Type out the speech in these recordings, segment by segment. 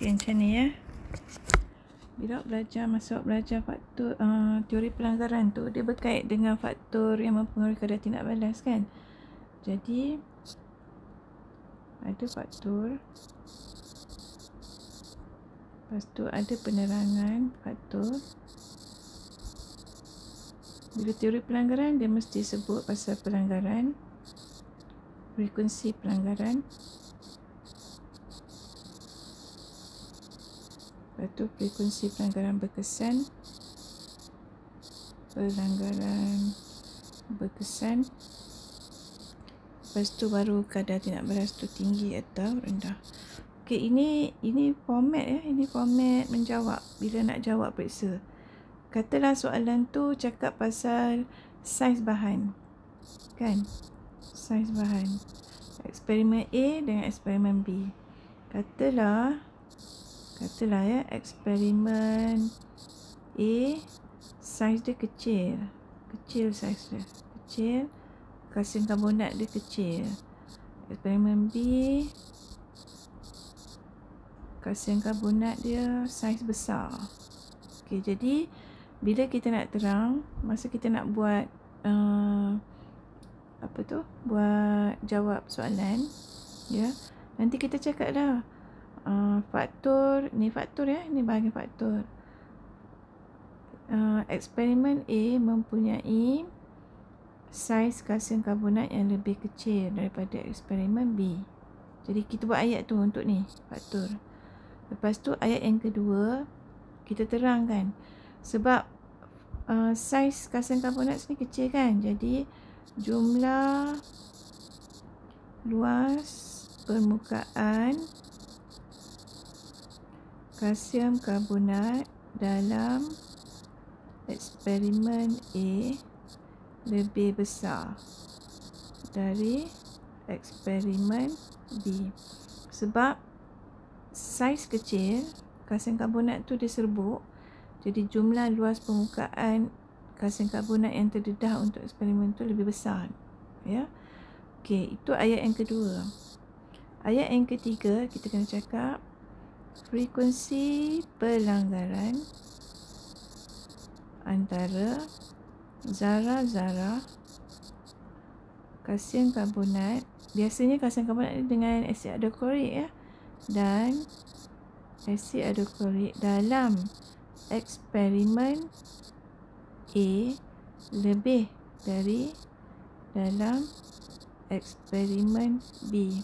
Okay, macam ni ya. Bila masuk belajar faktor teori pelanggaran tu, dia berkait dengan faktor yang mempengaruhi kadar tindak balas kan. Jadi ada faktor, lepas tu ada penerangan faktor. Bila teori pelanggaran, dia mesti sebut pasal pelanggaran, frekuensi pelanggaran, lepas tu frekuensi pelanggaran berkesan, lepas tu baru kadar tindak balas tu tinggi atau rendah. Okey, ini format ya, ini format menjawab bila nak jawab periksa. Katalah soalan tu cakap pasal saiz bahan, kan? Saiz bahan. Eksperimen A dengan eksperimen B. Katalah ya, eksperimen A saiz dia kecil saiz dia kecil, kalsium karbonat dia kecil. Eksperimen B, kalsium karbonat dia saiz besar. Okey, jadi bila kita nak terang, masa kita nak buat buat jawab soalan ya, nanti kita cakap dah faktor ya, ni bahagian faktor. Eksperimen A mempunyai saiz kalsium karbonat yang lebih kecil daripada eksperimen B. Jadi kita buat ayat tu untuk ni faktor. Lepas tu ayat yang kedua kita terangkan sebab saiz kalsium karbonat sini kecil kan, jadi jumlah luas permukaan kalsium karbonat dalam eksperimen A lebih besar dari eksperimen B. Sebab saiz kecil, kalsium karbonat tu diserbuk, jadi jumlah luas permukaan kalsium karbonat yang terdedah untuk eksperimen tu lebih besar ya. Okey, itu ayat yang kedua. Ayat yang ketiga kita kena cakap frekuensi pelanggaran antara zarah-zarah kalsium karbonat, biasanya kalsium karbonat dengan asid hidroklorik ya, dan asid hidroklorik dalam eksperimen A lebih dari dalam eksperimen B.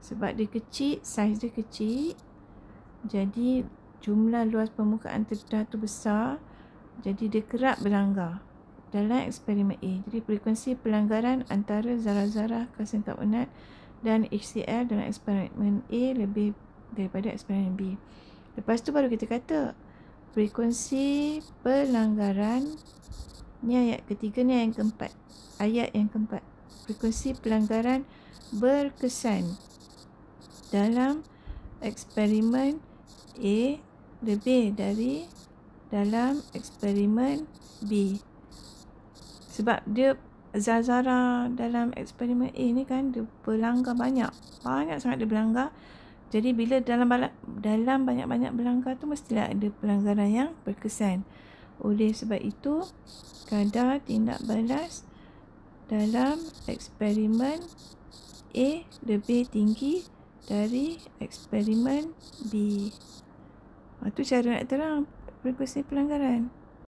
Sebab dia kecil, saiz dia kecil, jadi jumlah luas permukaan terdedah tu besar, jadi dia kerap berlanggar dalam eksperimen A. Jadi frekuensi pelanggaran antara zarah-zarah kalsium karbonat dan HCl dalam eksperimen A lebih daripada eksperimen B. Lepas tu baru kita kata frekuensi pelanggaran, ni ayat ketiga, ni yang keempat. Ayat yang keempat, frekuensi pelanggaran berkesan dalam eksperimen A lebih dari dalam eksperimen B. Sebab dia zarah-zarah dalam eksperimen A ni kan dia berlanggar banyak sangat dia berlanggar. Jadi bila dalam banyak-banyak berlanggar tu mestilah ada pelanggaran yang berkesan. Oleh sebab itu kadar tindak balas dalam eksperimen A lebih tinggi dari eksperimen B. Itu cara nak terang frekuensi pelanggaran.